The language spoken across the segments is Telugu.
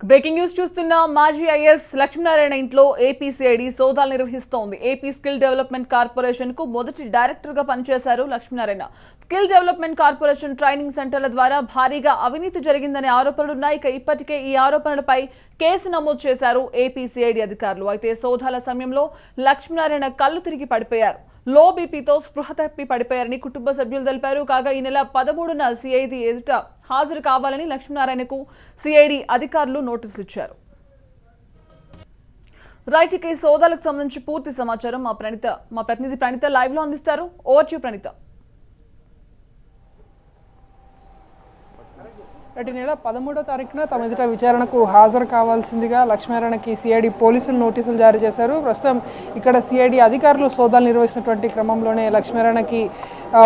బ్రేకింగ్ న్యూస్ చూస్తున్న మాజీ ఐఎస్ లక్ష్మీనారాయణ ఇంట్లో ఏపీసీఐడి సోదాలు నిర్వహిస్తోంది. ఏపీ స్కిల్ డెవలప్మెంట్ కార్పొరేషన్ కు మొదటి డైరెక్టర్ గా పనిచేశారు Lakshminarayana. Skill development corporation training సెంటర్ల ద్వారా భారీగా అవినీతి జరిగిందనే ఆరోపణలున్నాయి. ఇప్పటికే ఈ ఆరోపణలపై కేసు నమోదు చేశారు ఏపీసీఐడి అధికారులు. అయితే సోదాల సమయంలో లక్ష్మీనారాయణ కళ్ళు తిరిగి పడిపోయారు. లో బీపీతో స్పృహ తప్పి పడిపోయారని కుటుంబ సభ్యులు తెలిపారు. కాగా ఈ నెల 13న సిఐడి ఎదుట హాజరు కావాలని లక్ష్మీనారాయణకు సిఐడి అధికారులు నోటీసులు ఇచ్చారు. రైట్, ఈ సోదాలకు సంబంధించి పూర్తి సమాచారం మా ప్రతినిధి ప్రణీత లైవ్ లో అందిస్తారు. Over to Praneetha. ఈ నెల 13వ తారీఖున తమ ఎదుట విచారణకు హాజరు కావాల్సిందిగా లక్ష్మీనారాయణకి సిఐడి పోలీసులు నోటీసులు జారీ చేశారు. ప్రస్తుతం ఇక్కడ సిఐడి అధికారులు సోదాలు నిర్వహిస్తున్నటువంటి క్రమంలోనే లక్ష్మీనారాయణకి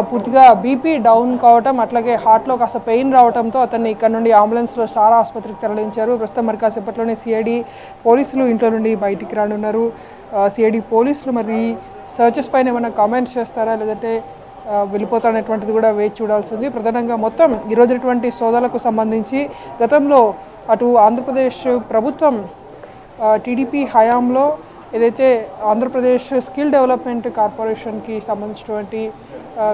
పూర్తిగా బీపీ డౌన్ కావటం, అట్లాగే హార్ట్లో కాస్త పెయిన్ రావడంతో అతన్ని ఇక్కడ నుండి అంబులెన్స్లో స్టార్ ఆసుపత్రికి తరలించారు. ప్రస్తుతం మరి కాసేపట్లోనే సిఐడి పోలీసులు ఇంట్లో నుండి బయటికి రానున్నారు. సిఐడి పోలీసులు మరి సర్చెస్ పైన ఏమైనా కామెంట్స్ చేస్తారా లేదంటే వెళ్ళిపోతారనేటువంటిది కూడా వేచి చూడాల్సింది. ప్రధానంగా మొత్తం ఈరోజుటువంటి సోదాలకు సంబంధించి గతంలో అటు ఆంధ్రప్రదేశ్ ప్రభుత్వం టీడీపీ హయాంలో ఏదైతే ఆంధ్రప్రదేశ్ స్కిల్ డెవలప్మెంట్ కార్పొరేషన్కి సంబంధించినటువంటి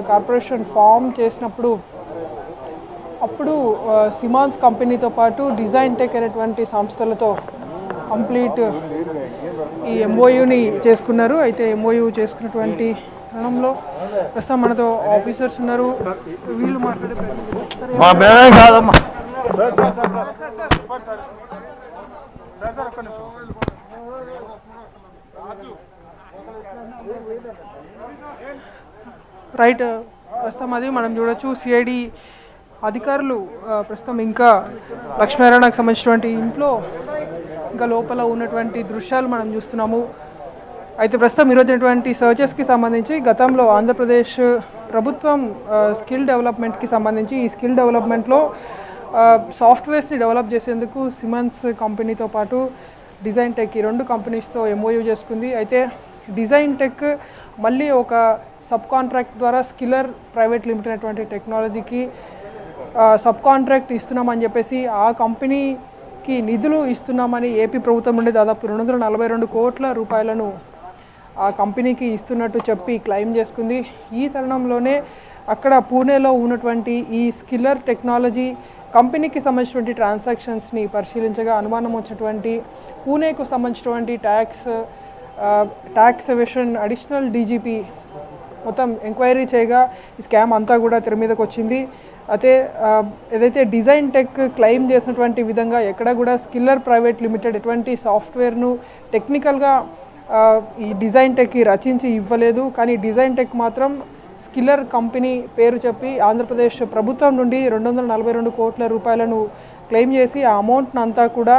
కార్పొరేషన్ ఫామ్ చేసినప్పుడు అప్పుడు సిమాన్స్ కంపెనీతో పాటు డిజైన్ టెక్ అనేటువంటి సంస్థలతో కంప్లీట్ ఈ ఎంఓయూని చేసుకున్నారు. అయితే ఎంఓయూ చేసుకున్నటువంటి క్రమంలో ప్రస్తుతం మనతో ఆఫీసర్స్ ఉన్నారు. వీళ్ళు మాట్లాడే రైట్, ప్రస్తుతం అది మనం చూడొచ్చు. సిఐడి అధికారులు ప్రస్తుతం ఇంకా లక్ష్మీనారాయణకు సంబంధించినటువంటి ఇంట్లో ఇంకా లోపల ఉన్నటువంటి దృశ్యాలు మనం చూస్తున్నాము. అయితే ప్రస్తుతం ఈరోజునటువంటి సర్చెస్కి సంబంధించి గతంలో ఆంధ్రప్రదేశ్ ప్రభుత్వం స్కిల్ డెవలప్మెంట్కి సంబంధించి ఈ స్కిల్ డెవలప్మెంట్లో సాఫ్ట్వేర్స్ని డెవలప్ చేసేందుకు సిమెన్స్ కంపెనీతో పాటు డిజైన్ టెక్ ఈ రెండు కంపెనీస్తో ఎంఓయూ చేసుకుంది. అయితే డిజైన్ టెక్ మళ్ళీ ఒక సబ్ కాంట్రాక్ట్ ద్వారా స్కిల్లర్ ప్రైవేట్ లిమిటెడ్ అనేటువంటి టెక్నాలజీకి సబ్ కాంట్రాక్ట్ ఇస్తున్నామని చెప్పేసి ఆ కంపెనీకి నిధులు ఇస్తున్నామని ఏపీ ప్రభుత్వం నుండి దాదాపు 242 కోట్ల రూపాయలను ఆ కంపెనీకి ఇస్తున్నట్టు చెప్పి క్లెయిమ్ చేసుకుంది. ఈ తరుణంలోనే అక్కడ పూణేలో ఉన్నటువంటి ఈ స్కిల్లర్ టెక్నాలజీ కంపెనీకి సంబంధించినటువంటి ట్రాన్సాక్షన్స్ని పరిశీలించగా అనుమానం వచ్చినటువంటి పూణేకు సంబంధించినటువంటి ట్యాక్స్ ఎవేషన్ అడిషనల్ డీజీపీ మొత్తం ఎంక్వైరీ చేయగా ఈ స్కామ్ అంతా కూడా తెర మీదకి వచ్చింది. అయితే ఏదైతే డిజైన్ టెక్ క్లెయిమ్ చేసినటువంటి విధంగా ఎక్కడ కూడా స్కిల్లర్ ప్రైవేట్ లిమిటెడ్ ఎటువంటి సాఫ్ట్వేర్ను టెక్నికల్గా ఈ డిజైన్ టెక్కి రచించి ఇవ్వలేదు. కానీ డిజైన్ టెక్ మాత్రం స్కిల్లర్ కంపెనీ పేరు చెప్పి ఆంధ్రప్రదేశ్ ప్రభుత్వం నుండి 242 కోట్ల రూపాయలను క్లెయిమ్ చేసి ఆ అమౌంట్ను అంతా కూడా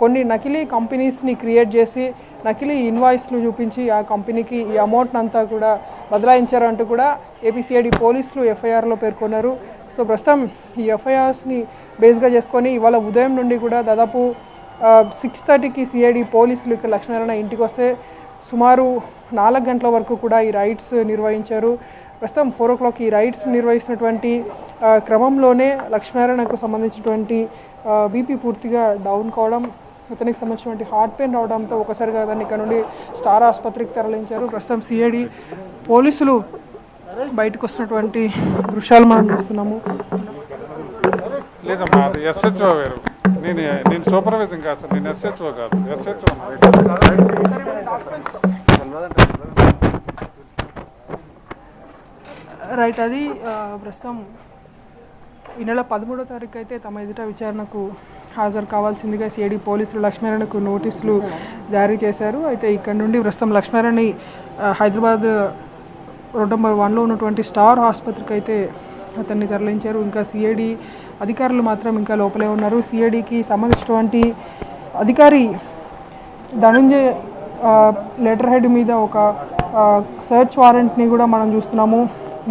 కొన్ని నకిలీ కంపెనీస్ని క్రియేట్ చేసి నకిలీ ఇన్వాయిస్లు చూపించి ఆ కంపెనీకి ఈ అమౌంట్ను అంతా కూడా బదలాయించారంటూ కూడా ఏపీసీఐడి పోలీసులు ఎఫ్ఐఆర్లో పేర్కొన్నారు. సో ప్రస్తుతం ఈ ఎఫ్ఐఆర్స్ని బేస్గా చేసుకొని ఇవాళ ఉదయం నుండి కూడా దాదాపు 6:30కి సిఐడి పోలీసులు ఇక్కడ లక్ష్మీనారాయణ ఇంటికి వస్తే సుమారు 4 గంటల వరకు కూడా ఈ రైడ్స్ నిర్వహించారు. ప్రస్తుతం 4 o'clock ఈ రైడ్స్ నిర్వహిస్తున్నటువంటి క్రమంలోనే లక్ష్మీనారాయణకు సంబంధించినటువంటి బీపీ పూర్తిగా డౌన్ కావడం, అతనికి సంబంధించినటువంటి హార్ట్ పెయిన్ రావడంతో ఒకసారిగా అతన్ని ఇక్కడ నుండి స్టార్ ఆసుపత్రికి తరలించారు. ప్రస్తుతం సిఐడి పోలీసులు బయటకు వస్తున్నటువంటి దృశ్యాలు మనం చూస్తున్నాము. లేదమ్మా, అది ఎస్హెచ్ఓ వేరు. నేను సూపర్వైజింగ్ కాదు సార్, నేను ఎస్హెచ్ఓ కాదు. ఎస్హెచ్ఓ రైట్, అది ప్రస్తుతం ఈ నెల 13వ తారీఖు అయితే తమ ఎదుట విచారణకు హాజరు కావాల్సిందిగా సిఐడి పోలీసులు లక్ష్మీనారాయణకు నోటీసులు జారీ చేశారు. అయితే ఇక్కడ నుండి ప్రస్తుతం లక్ష్మీనారాయణ హైదరాబాద్ రోడ్ నెంబర్ 1లో ఉన్నటువంటి స్టార్ ఆసుపత్రికి అయితే అతన్ని తరలించారు. ఇంకా సిఐడి అధికారులు మాత్రం ఇంకా లోపలే ఉన్నారు. సిఐడికి సంబంధించినటువంటి అధికారి ధనంజయ్ లెటర్ హెడ్ మీద ఒక సర్చ్ వారెంట్ని కూడా మనం చూస్తున్నాము.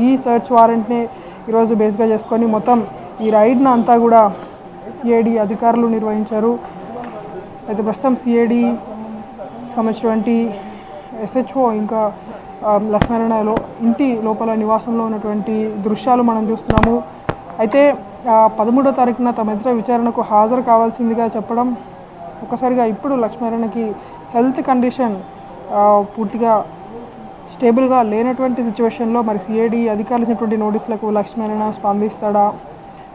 ఈ సర్చ్ వారెంట్ని ఈరోజు బేస్గా చేసుకొని మొత్తం ఈ రైడ్ను అంతా కూడా సిఐడి అధికారులు నిర్వహించారు. అయితే ప్రస్తుతం సిఐడి సంబంధించినటువంటి ఎస్హెచ్ఓ ఇంకా లక్ష్మీనారాయణలో ఇంటి లోపల నివాసంలో ఉన్నటువంటి దృశ్యాలు మనం చూస్తున్నాము. అయితే 13వ తారీఖున తమ ఎదుట విచారణకు హాజరు కావాల్సిందిగా చెప్పడం, ఒక్కసారిగా ఇప్పుడు లక్ష్మీనారాయణకి హెల్త్ కండిషన్ పూర్తిగా స్టేబుల్గా లేనటువంటి సిచ్యువేషన్లో మరి సిఐడి అధికారులు ఇచ్చినటువంటి నోటీసులకు లక్ష్మీనారాయణ స్పందిస్తాడా,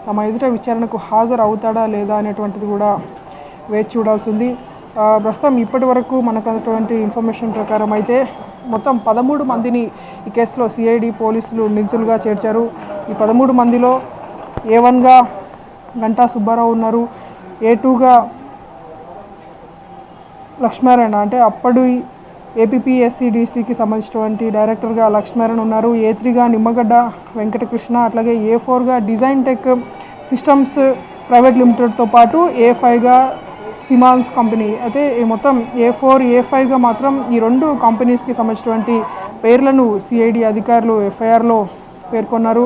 తమ ఎదుట విచారణకు హాజరు అవుతాడా లేదా అనేటువంటిది కూడా వేచి చూడాల్సి ఉంది. ప్రస్తుతం ఇప్పటి వరకు మనకు అటువంటి ఇన్ఫర్మేషన్ ప్రకారం అయితే మొత్తం 13 మందిని ఈ కేసులో సిఐడి పోలీసులు నిందితులుగా చేర్చారు. ఈ 13 మందిలో A1గా గంటా సుబ్బారావు ఉన్నారు, A2గా లక్ష్మీనారాయణ అంటే అప్పటి ఏపీఎస్సిడిసికి సంబంధించినటువంటి డైరెక్టర్గా లక్ష్మీనారాయణ ఉన్నారు, A3గా నిమ్మగడ్డ వెంకటకృష్ణ, అట్లాగే A4గా డిజైన్ టెక్ సిస్టమ్స్ ప్రైవేట్ లిమిటెడ్తో పాటు A5గా సిమాన్స్ కంపెనీ. అయితే ఈ మొత్తం A4, A5గా మాత్రం ఈ 2 కంపెనీస్కి సంబంధించినటువంటి పేర్లను సిఐడి అధికారులు ఎఫ్ఐఆర్లో పేర్కొన్నారు.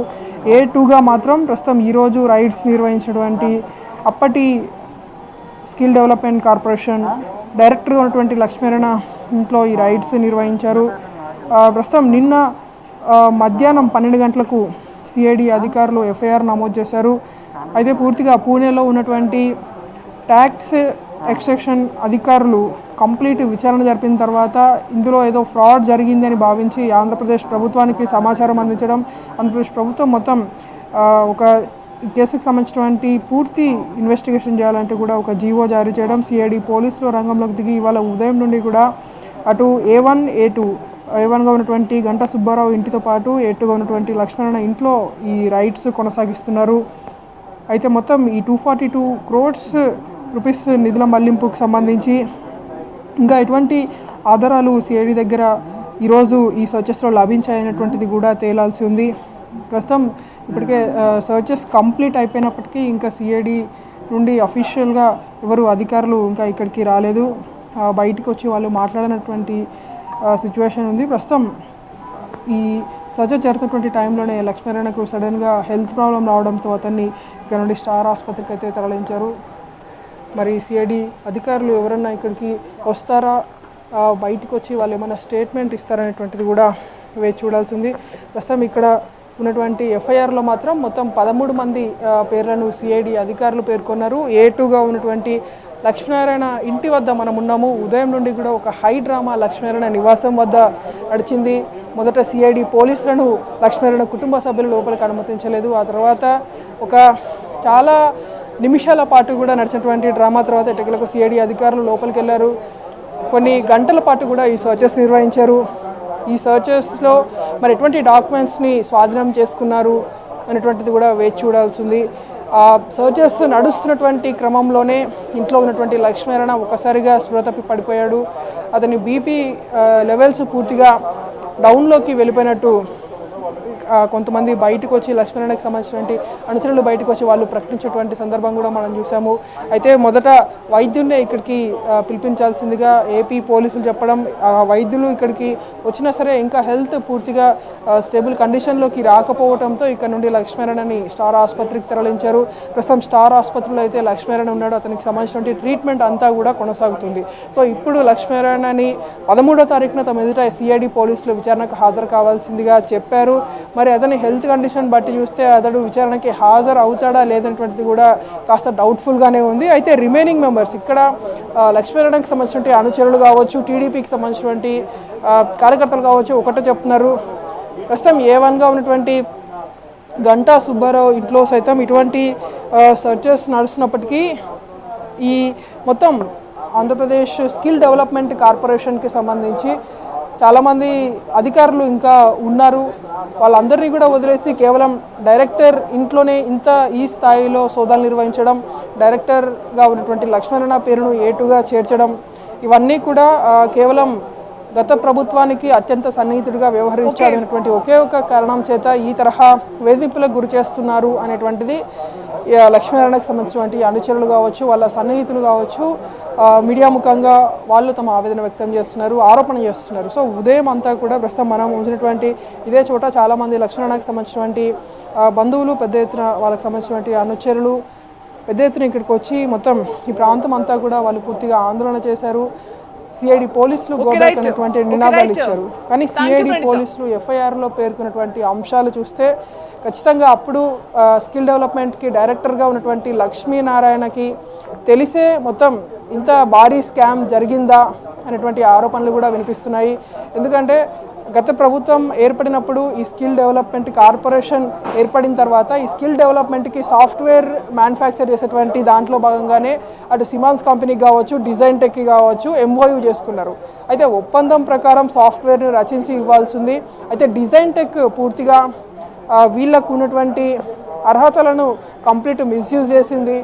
A2గా మాత్రం ప్రస్తుతం ఈరోజు రైడ్స్ నిర్వహించినటువంటి అప్పటి స్కిల్ డెవలప్మెంట్ కార్పొరేషన్ డైరెక్టర్గా ఉన్నటువంటి లక్ష్మీనారాయణ ఇంట్లో ఈ రైడ్స్ నిర్వహించారు. ప్రస్తుతం నిన్న మధ్యాహ్నం 12 గంటలకు సిఐడి అధికారులు ఎఫ్ఐఆర్ నమోదు చేశారు. అయితే పూర్తిగా పూణేలో ఉన్నటువంటి ట్యాక్స్ ఎక్స్ట్రాక్షన్ అధికారులు కంప్లీట్ విచారణ జరిపిన తర్వాత ఇందులో ఏదో ఫ్రాడ్ జరిగింది అని భావించి ఆంధ్రప్రదేశ్ ప్రభుత్వానికి సమాచారం అందించడం, ఆంధ్రప్రదేశ్ ప్రభుత్వం మొత్తం ఒక కేసుకు సంబంధించినటువంటి పూర్తి ఇన్వెస్టిగేషన్ చేయాలంటే కూడా ఒక జీవో జారీ చేయడం, సిఐడి పోలీసులు రంగంలోకి దిగి ఇవాళ ఉదయం నుండి కూడా అటు A1, A2 A1గా ఉన్నటువంటి గంటా సుబ్బారావు ఇంటితో పాటు A2గా ఉన్నటువంటి లక్ష్మీనారాయణ ఇంట్లో ఈ రైడ్స్ కొనసాగిస్తున్నారు. అయితే మొత్తం ఈ 242 crores రూపీస్ నిధుల మళ్లింపుకు సంబంధించి ఇంకా ఎటువంటి ఆధారాలు సిఐడి దగ్గర ఈరోజు ఈ సర్చెస్లో లభించాయనేటువంటిది కూడా తేలాల్సి ఉంది. ప్రస్తుతం ఇప్పటికే సర్చెస్ కంప్లీట్ అయిపోయినప్పటికీ ఇంకా సిఐడి నుండి అఫీషియల్గా ఎవరు అధికారులు ఇంకా ఇక్కడికి రాలేదు, బయటికి వచ్చి వాళ్ళు మాట్లాడినటువంటి సిచ్యువేషన్ ఉంది. ప్రస్తుతం ఈ సర్జరీ జరుగుతున్నటువంటి టైంలోనే లక్ష్మీనారాయణకు సడన్గా హెల్త్ ప్రాబ్లం రావడంతో అతన్ని ఇక్కడ నుండి స్టార్ ఆసుపత్రికి అయితే తరలించారు. మరి సిఐడి అధికారులు ఎవరన్నా ఇక్కడికి వస్తారా, బయటికి వచ్చి వాళ్ళు ఏమైనా స్టేట్మెంట్ ఇస్తారనేటువంటిది కూడా వేచి చూడాల్సి ఉంది. ప్రస్తుతం ఇక్కడ ఉన్నటువంటి ఎఫ్ఐఆర్లో మాత్రం మొత్తం 13 మంది పేర్లను సిఐడి అధికారులు పేర్కొన్నారు. A2గా ఉన్నటువంటి లక్ష్మీనారాయణ ఇంటి వద్ద మనం ఉన్నాము. ఉదయం నుండి కూడా ఒక హై డ్రామా లక్ష్మీనారాయణ నివాసం వద్ద నడిచింది. మొదట సిఐడి పోలీసులను లక్ష్మీనారాయణ కుటుంబ సభ్యులు లోపలికి అనుమతించలేదు. ఆ తర్వాత ఒక చాలా నిమిషాల పాటు కూడా నడిచినటువంటి డ్రామా తర్వాత ఎటకలకు సిఐడి అధికారులు లోపలికి వెళ్ళారు. కొన్ని గంటల పాటు కూడా ఈ సర్చెస్ నిర్వహించారు. ఈ సర్చెస్లో మరి ఎటువంటి డాక్యుమెంట్స్ని స్వాధీనం చేసుకున్నారు అనేటువంటిది కూడా వేచి చూడాల్సి ఉంది. ఆ సర్చెస్ నడుస్తున్నటువంటి క్రమంలోనే ఇంట్లో ఉన్నటువంటి లక్ష్మీనారాయణ ఒకసారిగా స్పృహ తప్పి పడిపోయాడు. అతని బీపీ లెవెల్స్ పూర్తిగా డౌన్లోకి వెళ్ళిపోయినట్టు కొంతమంది బయటకు వచ్చి లక్ష్మీనారాయణకి సంబంధించినటువంటి అనుచరులు బయటకు వచ్చి వాళ్ళు ప్రకటించేటువంటి సందర్భం కూడా మనం చూసాము. అయితే మొదట వైద్యున్నే ఇక్కడికి పిలిపించాల్సిందిగా ఏపీ పోలీసులు చెప్పడం, వైద్యులు ఇక్కడికి వచ్చినా సరే ఇంకా హెల్త్ పూర్తిగా స్టేబుల్ కండిషన్లోకి రాకపోవడంతో ఇక్కడ నుండి లక్ష్మీనారాయణని స్టార్ ఆసుపత్రికి తరలించారు. ప్రస్తుతం స్టార్ ఆసుపత్రిలో అయితే లక్ష్మీనారాయణ ఉన్నాడు. అతనికి సంబంధించినటువంటి ట్రీట్మెంట్ అంతా కూడా కొనసాగుతుంది. సో ఇప్పుడు లక్ష్మీనారాయణని 13వ తారీఖున తమ ఎదుట సిఐడి పోలీసులు విచారణకు హాజరు కావాల్సిందిగా చెప్పారు. మరి అతని హెల్త్ కండిషన్ బట్టి చూస్తే అతడు విచారణకి హాజరు అవుతాడా లేదనేటువంటిది కూడా కాస్త డౌట్ఫుల్గానే ఉంది. అయితే రిమైనింగ్ మెంబర్స్ ఇక్కడ లక్ష్మీనారాయణకి సంబంధించినటువంటి అనుచరులు కావచ్చు, టీడీపీకి సంబంధించినటువంటి కార్యకర్తలు కావచ్చు ఒకటే చెప్తున్నారు. ప్రస్తుతం A1గా ఉన్నటువంటి గంటా సుబ్బారావు ఇంట్లో సైతం ఇటువంటి సర్చెస్ నడుస్తున్నప్పటికీ ఈ మొత్తం ఆంధ్రప్రదేశ్ స్కిల్ డెవలప్మెంట్ కార్పొరేషన్కి సంబంధించి చాలామంది అధికారులు ఇంకా ఉన్నారు. వాళ్ళందరినీ కూడా వదిలేసి కేవలం డైరెక్టర్ ఇంట్లోనే ఇంత ఈ స్థాయిలో సోదాలు నిర్వహించడం, డైరెక్టర్గా ఉన్నటువంటి లక్ష్మీనారాయణ పేరును A2గా చేర్చడం, ఇవన్నీ కూడా కేవలం గత ప్రభుత్వానికి అత్యంత సన్నిహితుడిగా వ్యవహరించాలనేటువంటి ఒకే ఒక కారణం చేత ఈ తరహా వేధింపులకు గురి చేస్తున్నారు అనేటువంటిది లక్ష్మీనారాయణకు సంబంధించినటువంటి అనుచరులు కావచ్చు, వాళ్ళ సన్నిహితులు కావచ్చు, మీడియా ముఖంగా వాళ్ళు తమ ఆవేదన వ్యక్తం చేస్తున్నారు, ఆరోపణ చేస్తున్నారు. సో ఉదయం అంతా కూడా ప్రస్తుతం మనం ఉంచినటువంటి ఇదే చోట చాలామంది లక్ష్మీనారాయణకు సంబంధించినటువంటి బంధువులు, పెద్ద ఎత్తున వాళ్ళకి సంబంధించినటువంటి అనుచరులు పెద్ద ఎత్తున ఇక్కడికి వచ్చి మొత్తం ఈ ప్రాంతం అంతా కూడా వాళ్ళు పూర్తిగా ఆందోళన చేశారు. సిఐడి పోలీసులు గోబ్యాక్ అనేటువంటి నినాదాలు ఇచ్చారు. కానీ సిఐడి పోలీసులు ఎఫ్ఐఆర్లో పేర్కొన్నటువంటి అంశాలు చూస్తే ఖచ్చితంగా అప్పుడు స్కిల్ డెవలప్మెంట్కి డైరెక్టర్గా ఉన్నటువంటి లక్ష్మీనారాయణకి తెలిసే మొత్తం ఇంత భారీ స్కామ్ జరిగిందా అనేటువంటి ఆరోపణలు కూడా వినిపిస్తున్నాయి. ఎందుకంటే గత ప్రభుత్వం ఏర్పడినప్పుడు ఈ స్కిల్ డెవలప్మెంట్ కార్పొరేషన్ ఏర్పడిన తర్వాత ఈ స్కిల్ డెవలప్మెంట్కి సాఫ్ట్వేర్ మ్యానుఫ్యాక్చర్ చేసేటువంటి దాంట్లో భాగంగానే అటు సిమాన్స్ కంపెనీకి కావచ్చు, డిజైన్ టెక్కి కావచ్చు MOU చేసుకున్నారు. అయితే ఒప్పందం ప్రకారం సాఫ్ట్వేర్ని రచించి ఇవ్వాల్సింది. అయితే డిజైన్ టెక్ పూర్తిగా వీళ్ళకు ఉన్నటువంటి అర్హతలను కంప్లీట్ మిస్యూజ్ చేసింది.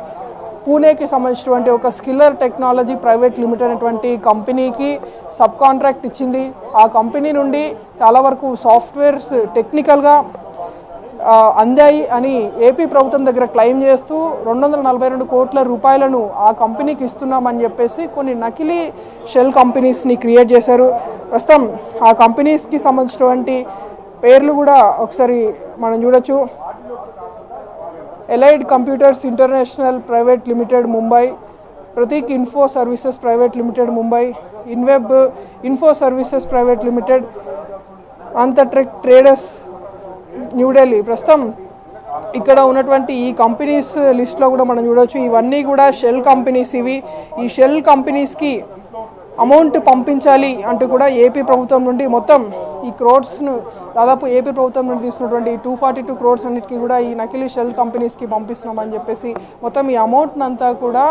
పూణేకి సంబంధించినటువంటి ఒక స్కిల్లర్ టెక్నాలజీ ప్రైవేట్ లిమిటెడ్ అనేటువంటి కంపెనీకి సబ్ కాంట్రాక్ట్ ఇచ్చింది. ఆ కంపెనీ నుండి చాలా వరకు సాఫ్ట్వేర్స్ టెక్నికల్గా అందాయి అని ఏపీ ప్రభుత్వం దగ్గర క్లెయిమ్ చేస్తూ 242 కోట్ల రూపాయలను ఆ కంపెనీకి ఇస్తున్నామని చెప్పేసి కొన్ని నకిలీ షెల్ కంపెనీస్ని క్రియేట్ చేశారు. ప్రస్తుతం ఆ కంపెనీస్కి సంబంధించినటువంటి పేర్లు కూడా ఒకసారి మనం చూడొచ్చు. Allied computers international private limited Mumbai, Prateek info services private limited Mumbai, Inweb info services private limited, అంతట్రెక్ ట్రేడర్స్ న్యూఢిల్లీ. ప్రస్తుతం ఇక్కడ ఉన్నటువంటి ఈ కంపెనీస్ లిస్ట్లో కూడా మనం చూడవచ్చు. ఇవన్నీ కూడా షెల్ కంపెనీస్. ఈ షెల్ కంపెనీస్కి అమౌంట్ పంపించాలి అంటూ కూడా ఏపీ ప్రభుత్వం నుండి మొత్తం ఈ క్రోడ్స్ను దాదాపు ఏపీ ప్రభుత్వం నుండి తీసుకున్నటువంటి 242 క్రోడ్స్ అన్నిటికీ కూడా ఈ నకిలీ షెల్ కంపెనీస్కి పంపిస్తున్నామని చెప్పేసి మొత్తం ఈ అమౌంట్ని అంతా కూడా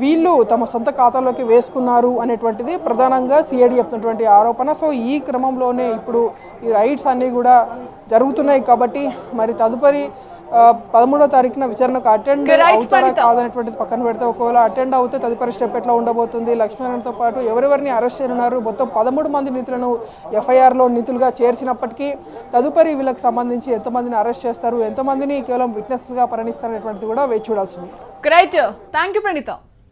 వీళ్ళు తమ సొంత ఖాతాలోకి వేసుకున్నారు అనేటువంటిది ప్రధానంగా సిఐడి చెప్తున్నటువంటి ఆరోపణ. సో ఈ క్రమంలోనే ఇప్పుడు ఈ రైడ్స్ అన్నీ కూడా జరుగుతున్నాయి. కాబట్టి మరి తదుపరి 13వ తారీఖున విచారణకు అటెండ్ అవుతారా కాదనేటువంటిది పక్కన పెడితే, ఒకవేళ అటెండ్ అవుతే తదుపరి స్టెప్ ఎట్లా ఉండబోతుంది, లక్ష్మీనారాయణతో పాటు ఎవరెవరిని అరెస్ట్ చేయనున్నారు, మొత్తం 13 మంది నిధులను FIRలో నిధులుగా చేర్చినప్పటికీ తదుపరి వీళ్ళకి సంబంధించి ఎంతమందిని అరెస్ట్ చేస్తారు, ఎంతమందిని కేవలం విట్నెస్గా పరిగణిస్తారు అనేటువంటిది కూడా వేచి చూడాల్సింది. Great, thank you Praneetha.